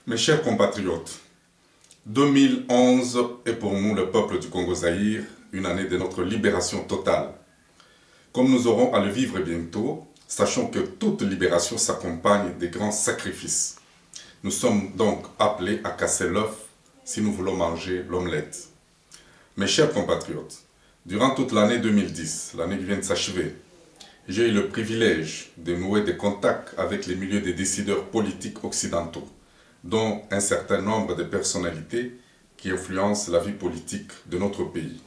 Mes chers compatriotes, 2011 est pour nous, le peuple du Congo-Zaïre, une année de notre libération totale. Comme nous aurons à le vivre bientôt, sachons que toute libération s'accompagne des grands sacrifices. Nous sommes donc appelés à casser l'œuf si nous voulons manger l'omelette. Mes chers compatriotes, durant toute l'année 2010, l'année qui vient de s'achever, j'ai eu le privilège de nouer des contacts avec les milieux des décideurs politiques occidentaux, dont un certain nombre de personnalités qui influencent la vie politique de notre pays.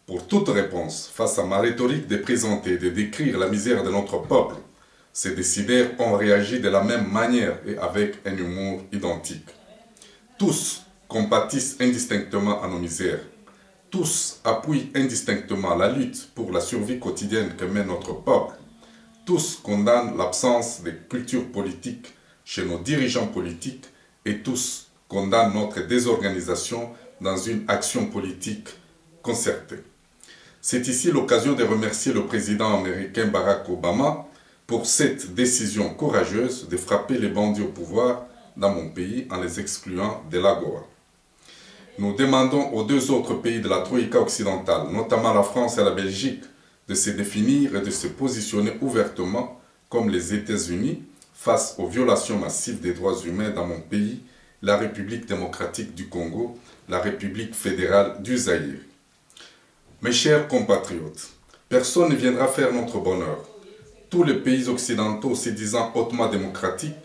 Pour toute réponse face à ma rhétorique de présenter et de décrire la misère de notre peuple, ces décideurs ont réagi de la même manière et avec un humour identique. Tous compatissent indistinctement à nos misères. Tous appuient indistinctement la lutte pour la survie quotidienne que mène notre peuple. Tous condamnent l'absence de culture politique chez nos dirigeants politiques et tous condamnent notre désorganisation dans une action politique concertée. C'est ici l'occasion de remercier le président américain Barack Obama pour cette décision courageuse de frapper les bandits au pouvoir dans mon pays en les excluant de l'AGOA. Nous demandons aux deux autres pays de la Troïka occidentale, notamment la France et la Belgique, de se définir et de se positionner ouvertement comme les États-Unis face aux violations massives des droits humains dans mon pays, la République démocratique du Congo, la République fédérale du Zaïre. Mes chers compatriotes, personne ne viendra faire notre bonheur. Tous les pays occidentaux se disant hautement démocratiques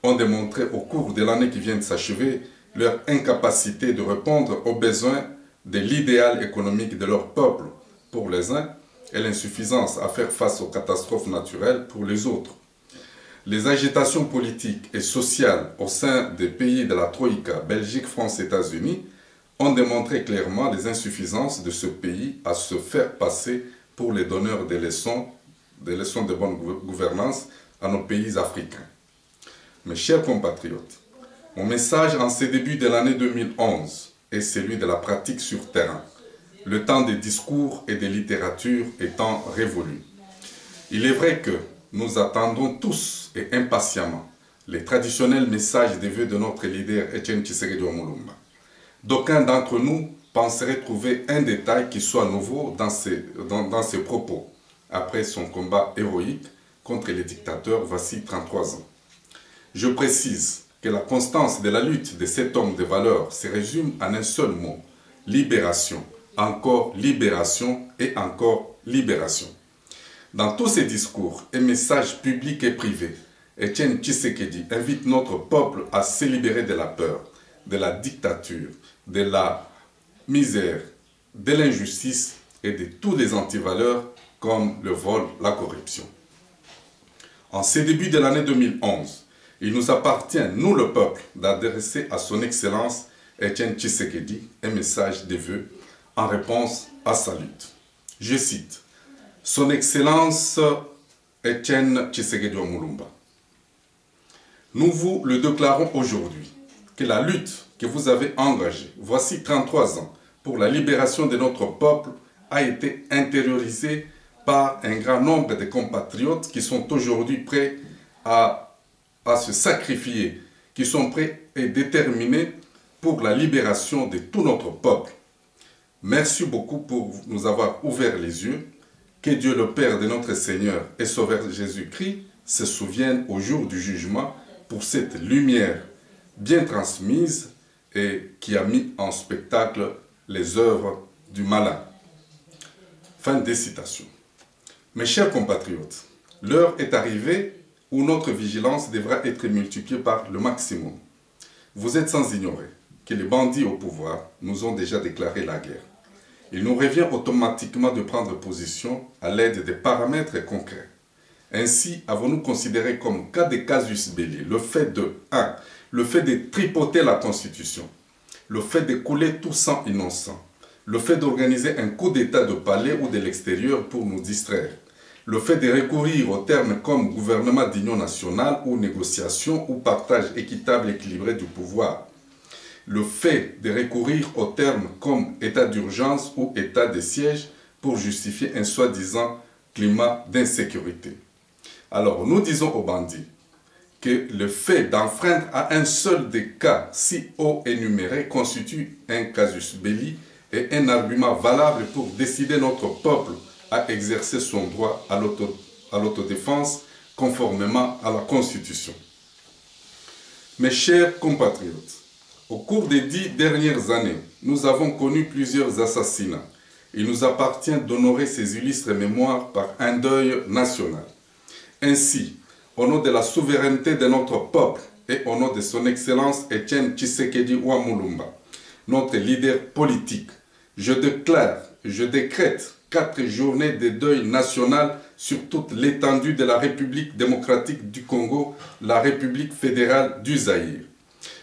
ont démontré au cours de l'année qui vient de s'achever leur incapacité de répondre aux besoins de l'idéal économique de leur peuple pour les uns et l'insuffisance à faire face aux catastrophes naturelles pour les autres. Les agitations politiques et sociales au sein des pays de la Troïka, Belgique, France, États-Unis, ont démontré clairement les insuffisances de ce pays à se faire passer pour les donneurs des leçons de bonne gouvernance à nos pays africains. Mes chers compatriotes, mon message en ce début de l'année 2011 est celui de la pratique sur terrain, le temps des discours et des littératures étant révolu. Il est vrai que nous attendons tous et impatiemment les traditionnels messages des vœux de notre leader Etienne Tshisekedi Omulumba. D'aucuns d'entre nous penseraient trouver un détail qui soit nouveau dans ses propos, après son combat héroïque contre les dictateurs voici 33 ans. Je précise que la constance de la lutte de cet homme de valeur se résume en un seul mot, libération, encore libération et encore libération. Dans tous ses discours et messages publics et privés, Etienne Tshisekedi invite notre peuple à se libérer de la peur, de la dictature, de la misère, de l'injustice et de tous les antivaleurs comme le vol, la corruption. En ce début de l'année 2011, il nous appartient, nous le peuple, d'adresser à son Excellence Etienne Tshisekedi un message de vœux en réponse à sa lutte. Je cite, « Son Excellence Etienne Tshisekedi Omulumba, nous vous le déclarons aujourd'hui que la lutte que vous avez engagée, voici 33 ans, pour la libération de notre peuple, a été intériorisée par un grand nombre de compatriotes qui sont aujourd'hui prêts à se sacrifier, qui sont prêts et déterminés pour la libération de tout notre peuple. Merci beaucoup pour nous avoir ouvert les yeux. Que Dieu le Père de notre Seigneur et Sauveur Jésus-Christ se souvienne au jour du jugement pour cette lumière bien transmise et qui a mis en spectacle les œuvres du malin. » Fin des citations. Mes chers compatriotes, l'heure est arrivée où notre vigilance devra être multipliée par le maximum. Vous êtes sans ignorer que les bandits au pouvoir nous ont déjà déclaré la guerre. Il nous revient automatiquement de prendre position à l'aide des paramètres concrets. Ainsi, avons-nous considéré comme cas de casus belli le fait de 1. Le fait de tripoter la Constitution, le fait de couler tout sang innocent, le fait d'organiser un coup d'État de palais ou de l'extérieur pour nous distraire, le fait de recourir aux termes comme gouvernement d'union nationale ou négociation ou partage équitable et équilibré du pouvoir, le fait de recourir aux termes comme état d'urgence ou état de siège pour justifier un soi-disant climat d'insécurité. Alors nous disons aux bandits que le fait d'enfreindre à un seul des cas si haut énumérés constitue un casus belli et un argument valable pour décider notre peuple à exercer son droit à l'autodéfense conformément à la Constitution. Mes chers compatriotes, au cours des 10 dernières années, nous avons connu plusieurs assassinats. Il nous appartient d'honorer ces illustres mémoires par un deuil national. Ainsi, au nom de la souveraineté de notre peuple et au nom de son Excellence Etienne Tshisekedi Wamulumba, notre leader politique, je décrète 4 journées de deuil national sur toute l'étendue de la République démocratique du Congo, la République fédérale du Zaïre.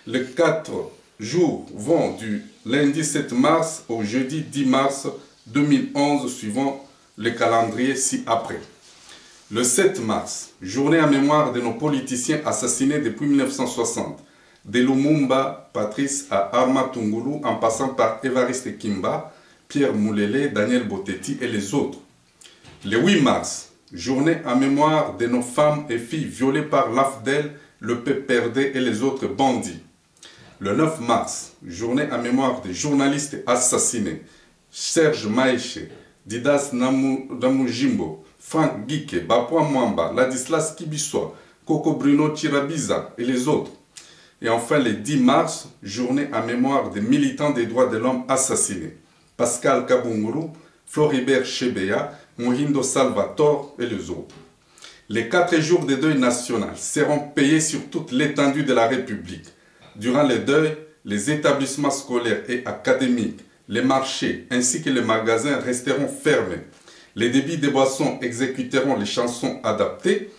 Les 4 jours vont du lundi 7 mars au jeudi 10 mars 2011, suivant le calendrier ci-après. Le 7 mars, journée en mémoire de nos politiciens assassinés depuis 1960, de Lumumba Patrice à Arma Tungulu, en passant par Évariste Kimba, Pierre Moulele, Daniel Botetti et les autres. Le 8 mars, journée en mémoire de nos femmes et filles violées par l'AFDEL, le PPRD et les autres bandits. Le 9 mars, journée en mémoire des journalistes assassinés, Serge Maïché, Didas Namujimbo, Frank Gike, Bapwa Mwamba, Ladislas Kibiswa, Coco Bruno Chirabiza et les autres. Et enfin le 10 mars, journée en mémoire des militants des droits de l'homme assassinés, Pascal Kabunguru, Floribert Chebeya, Mohindo Salvatore et les autres. Les 4 jours de deuil national seront payés sur toute l'étendue de la République. Durant le deuil, les établissements scolaires et académiques, les marchés ainsi que les magasins resteront fermés. Les débits de boissons exécuteront les chansons adaptées.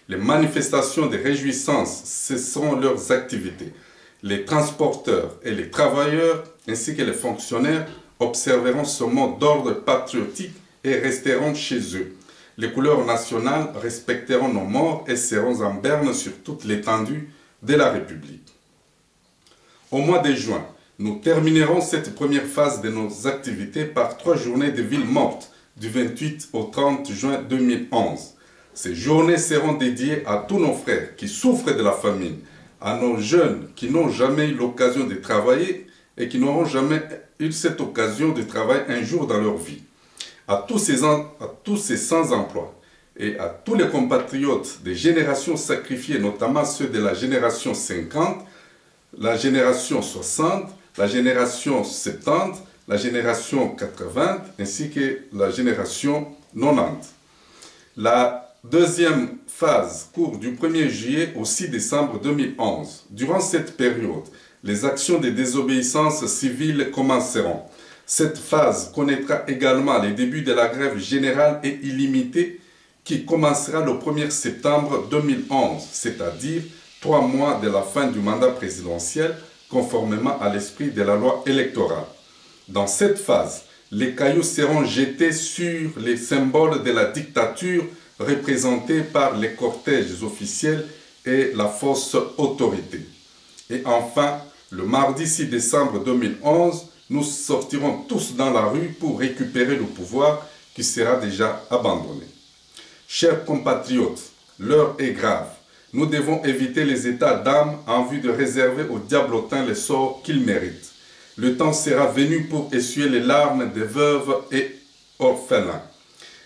Les manifestations de réjouissance cesseront leurs activités. Les transporteurs et les travailleurs ainsi que les fonctionnaires observeront ce mot d'ordre patriotique et resteront chez eux. Les couleurs nationales respecteront nos morts et seront en berne sur toute l'étendue de la République. Au mois de juin, nous terminerons cette première phase de nos activités par 3 journées de ville morte du 28 au 30 juin 2011. Ces journées seront dédiées à tous nos frères qui souffrent de la famine, à nos jeunes qui n'ont jamais eu l'occasion de travailler et qui n'auront jamais eu cette occasion de travailler un jour dans leur vie, à tous ces sans-emploi et à tous les compatriotes des générations sacrifiées, notamment ceux de la génération 50, la génération 60, la génération 70, la génération 80 ainsi que la génération 90. La deuxième phase court du 1er juillet au 6 décembre 2011. Durant cette période, les actions de désobéissance civile commenceront. Cette phase connaîtra également les débuts de la grève générale et illimitée qui commencera le 1er septembre 2011, c'est-à-dire 3 mois de la fin du mandat présidentiel, conformément à l'esprit de la loi électorale. Dans cette phase, les cailloux seront jetés sur les symboles de la dictature représentés par les cortèges officiels et la fausse autorité. Et enfin, le mardi 6 décembre 2011, nous sortirons tous dans la rue pour récupérer le pouvoir qui sera déjà abandonné. Chers compatriotes, l'heure est grave. Nous devons éviter les états d'âme en vue de réserver aux diablotins les sorts qu'ils méritent. Le temps sera venu pour essuyer les larmes des veuves et orphelins.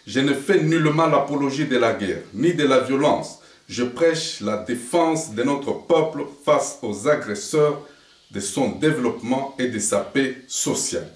Je ne fais nullement l'apologie de la guerre, ni de la violence. Je prêche la défense de notre peuple face aux agresseurs de son développement et de sa paix sociale.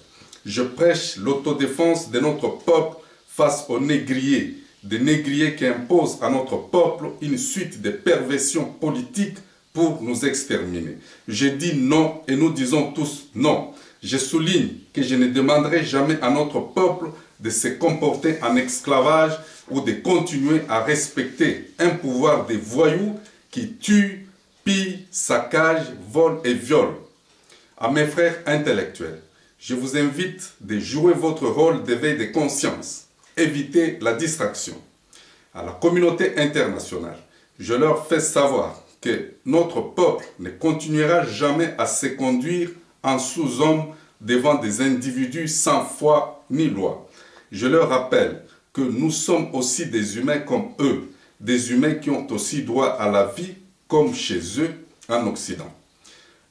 Je prêche l'autodéfense de notre peuple face aux négriers, des négriers qui imposent à notre peuple une suite de perversions politiques pour nous exterminer. Je dis non et nous disons tous non. Je souligne que je ne demanderai jamais à notre peuple de se comporter en esclavage ou de continuer à respecter un pouvoir de voyous qui tue, pille, saccage, vole et viole. À mes frères intellectuels, je vous invite de jouer votre rôle d'éveil de conscience. Évitez la distraction. À la communauté internationale, je leur fais savoir que notre peuple ne continuera jamais à se conduire en sous-homme devant des individus sans foi ni loi. Je leur rappelle que nous sommes aussi des humains comme eux, des humains qui ont aussi droit à la vie comme chez eux en Occident.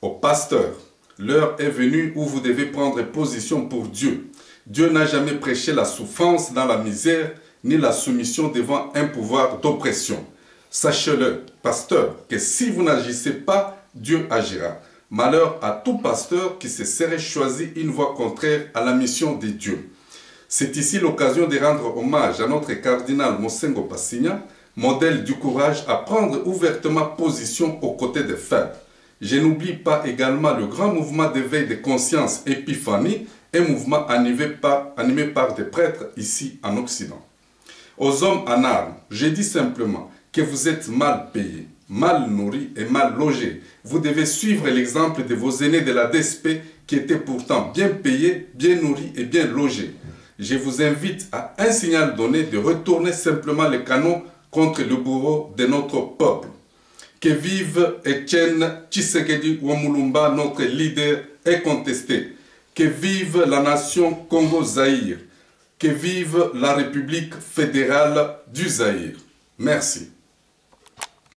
Aux pasteurs, l'heure est venue où vous devez prendre position pour Dieu. Dieu n'a jamais prêché la souffrance dans la misère, ni la soumission devant un pouvoir d'oppression. Sachez-le, pasteur, que si vous n'agissez pas, Dieu agira. Malheur à tout pasteur qui se serait choisi une voie contraire à la mission de Dieu. C'est ici l'occasion de rendre hommage à notre cardinal Mosengo Passigna, modèle du courage à prendre ouvertement position aux côtés des faibles. Je n'oublie pas également le grand mouvement d'éveil de conscience Épiphanie, un mouvement animé par des prêtres ici en Occident. Aux hommes en armes, je dis simplement que vous êtes mal payés, mal nourris et mal logés. Vous devez suivre l'exemple de vos aînés de la DSP qui étaient pourtant bien payés, bien nourris et bien logés. Je vous invite à un signal donné de retourner simplement les canons contre le bourreau de notre peuple. Que vive Etienne Tshisekedi Wamulumba, notre leader incontesté. Que vive la nation Congo-Zaïre. Que vive la République fédérale du Zaïre. Merci.